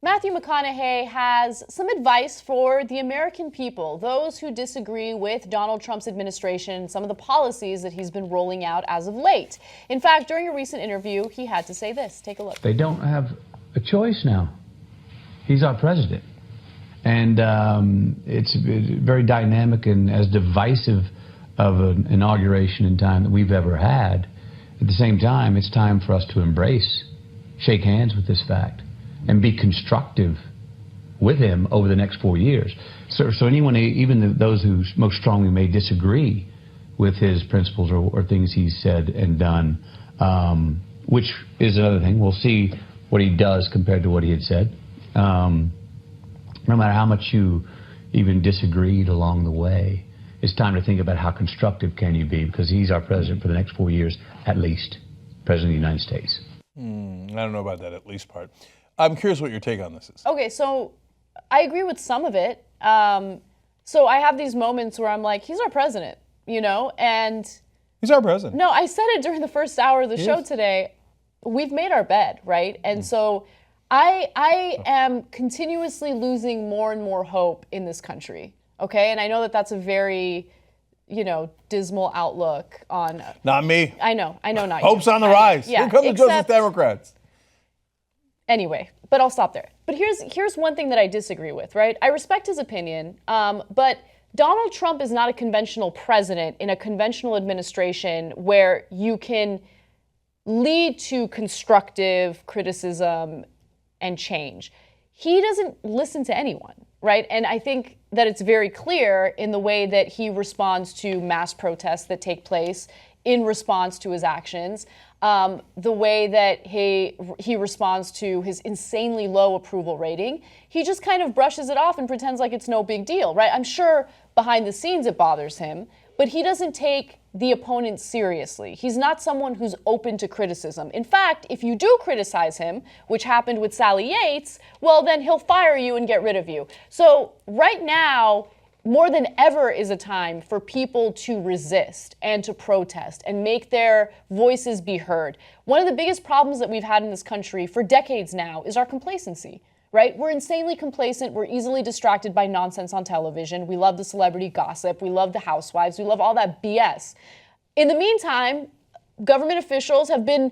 Matthew McConaughey has some advice for the American people, those who disagree with Donald Trump's administration and some of the policies that he's been rolling out as of late. In fact, during a recent interview, he had to say this. Take a look. They don't have a choice now. He's our president. And it's very dynamic and as divisive of an inauguration in time that we've ever had. At the same time, it's time for us to embrace, shake hands with this fact, and be constructive with him over the next 4 years. So anyone, even those who most strongly may disagree with his principles or things he's said and done, which is another thing. We'll see what he does compared to what he had said. No matter how much you even disagreed along the way, it's time to think about how constructive can you be, because he's our president for the next 4 years, at least, president of the United States. I don't know about that at least part. I'm curious what your take on this is. Okay, so I agree with some of it. So I have these moments where I'm like, he's our president, and... He's our president. No, I said it during the first hour of the show today. We've made our bed, right? And so I am continuously losing more and more hope in this country, okay? And I know that that's a very, dismal outlook on... Not me. I know, not Hope's you. on the rise. Yeah, Here come the Justice Democrats. Anyway, but I'll stop there. But here's one thing that I disagree with, right? I respect his opinion, but Donald Trump is not a conventional president in a conventional administration where you can lead to constructive criticism and change. He doesn't listen to anyone, right? And I think that it's very clear in the way that he responds to mass protests that take place in response to his actions, the way that he responds to his insanely low approval rating. He just kind of brushes it off and pretends like it's no big deal, right? I'm sure behind the scenes it bothers him, but he doesn't take the opponent seriously. He's not someone who's open to criticism. In fact, if you do criticize him, which happened with Sally Yates, well, then he'll fire you and get rid of you. So right now, more than ever is a time for people to resist and to protest and make their voices be heard. One of the biggest problems that we've had in this country for decades now is our complacency, right? We're insanely complacent. We're easily distracted by nonsense on television. We love the celebrity gossip. We love the housewives. We love all that BS. In the meantime, government officials have been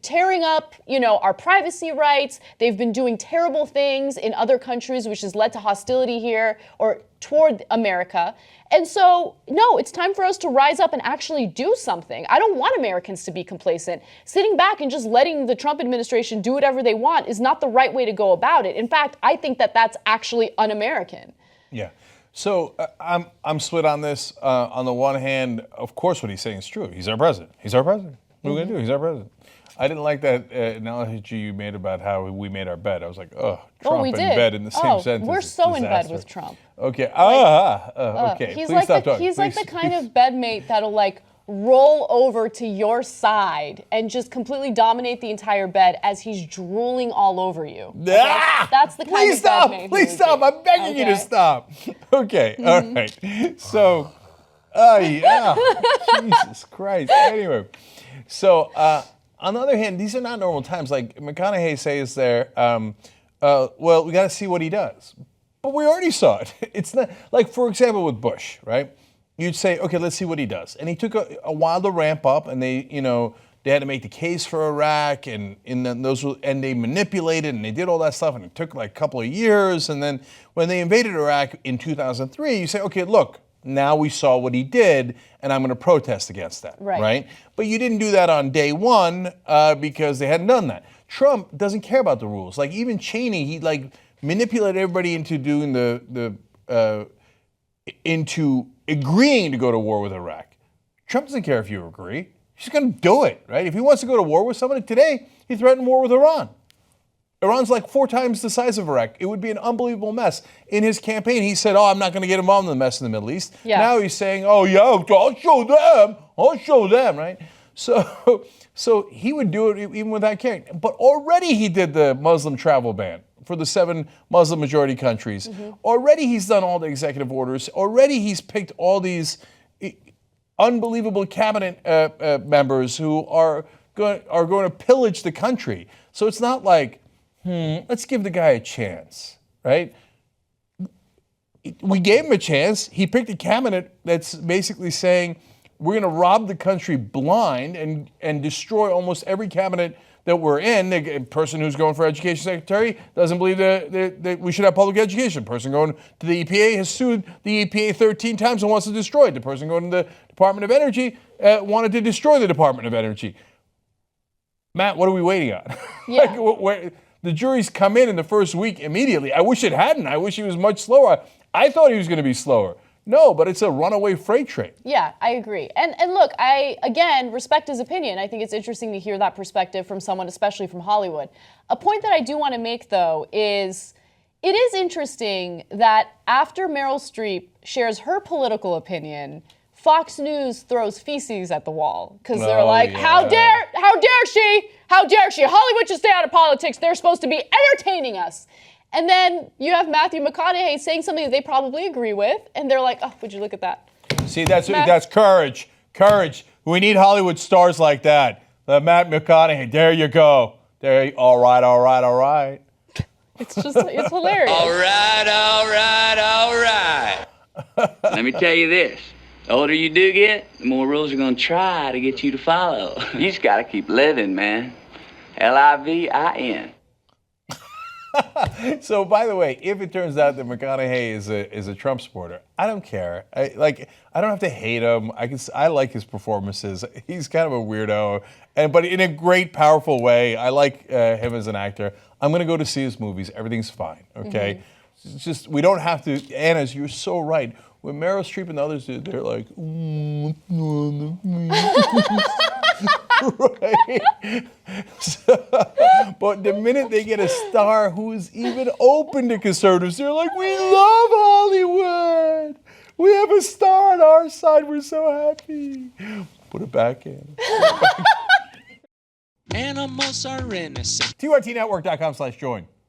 tearing up, our privacy rights. They've been doing terrible things in other countries, which has led to hostility here or toward America. And so, no, it's time for us to rise up and actually do something. I don't want Americans to be complacent. Sitting back and just letting the Trump administration do whatever they want is not the right way to go about it. In fact, I think that that's actually un-American. Yeah. So I'm split on this. On the one hand, of course, what he's saying is true. He's our president. He's our president. What are we going to do? He's our president. I didn't like that analogy you made about how we made our bed. I was like, Trump and bed in the same sentence. We're so in bed with Trump. Okay. Okay. He's Please like stop talking. He's like the kind of bedmate that'll roll over to your side and just completely dominate the entire bed as he's drooling all over you. That's the kind of bedmate. Please stop. I'm begging you to stop. Okay. All right. So, Jesus Christ. Anyway, so. On the other hand, these are not normal times. Like McConaughey says there, well, we got to see what he does. But we already saw it. It's not, like, for example, with Bush, right? You'd say, okay, let's see what he does. And he took a while to ramp up, and they had to make the case for Iraq, and they manipulated, and they did all that stuff, and it took like a couple of years. And then when they invaded Iraq in 2003, you say, okay, look, now we saw what he did, and I'm going to protest against that, right? But you didn't do that on day one because they hadn't done that. Trump doesn't care about the rules. Like even Cheney, he manipulated everybody into doing into agreeing to go to war with Iraq. Trump doesn't care if you agree. He's going to do it, right? If he wants to go to war with somebody today, he threatened war with Iran. Iran's like 4 times the size of Iraq. It would be an unbelievable mess. In his campaign, he said, I'm not going to get involved in the mess in the Middle East. Yeah. Now he's saying, I'll show them, right? So he would do it even without caring. But already he did the Muslim travel ban for the 7 Muslim majority countries. Mm-hmm. Already he's done all the executive orders. Already he's picked all these unbelievable cabinet members who are going to pillage the country. So it's not like, let's give the guy a chance, right? We gave him a chance. He picked a cabinet that's basically saying we're going to rob the country blind and destroy almost every cabinet that we're in. The person who's going for education secretary doesn't believe that we should have public education. The person going to the EPA has sued the EPA 13 times and wants to destroy it. The person going to the Department of Energy wanted to destroy the Department of Energy. Matt, what are we waiting on? Yeah. The jury's come in the first week immediately. I wish it hadn't. I wish he was much slower. I thought he was going to be slower. No, but it's a runaway freight train. Yeah, I agree. And look, I, again, respect his opinion. I think it's interesting to hear that perspective from someone, especially from Hollywood. A point that I do want to make, though, is it is interesting that after Meryl Streep shares her political opinion, Fox News throws feces at the wall because they're like, yeah. how dare she? How dare she? Hollywood should stay out of politics. They're supposed to be entertaining us. And then you have Matthew McConaughey saying something that they probably agree with, and they're like, oh, would you look at that? See, that's courage. Courage. We need Hollywood stars like that. Matt McConaughey, there you go. All right. It's hilarious. All right. Let me tell you this. The older you do get, the more rules are going to try to get you to follow. You just got to keep living, man. LIVIN. So, by the way, if it turns out that McConaughey is a Trump supporter, I don't care. I don't have to hate him. I like his performances. He's kind of a weirdo, but in a great, powerful way. I like him as an actor. I'm going to go to see his movies. Everything's fine. Okay, It's just we don't have to. Anna, you're so right. When Meryl Streep and others do, they're like, right? But the minute they get a star who is even open to conservatives, they're like, we love Hollywood. We have a star on our side. We're so happy. Put it back in. Animals are innocent. TRTnetwork.com/join.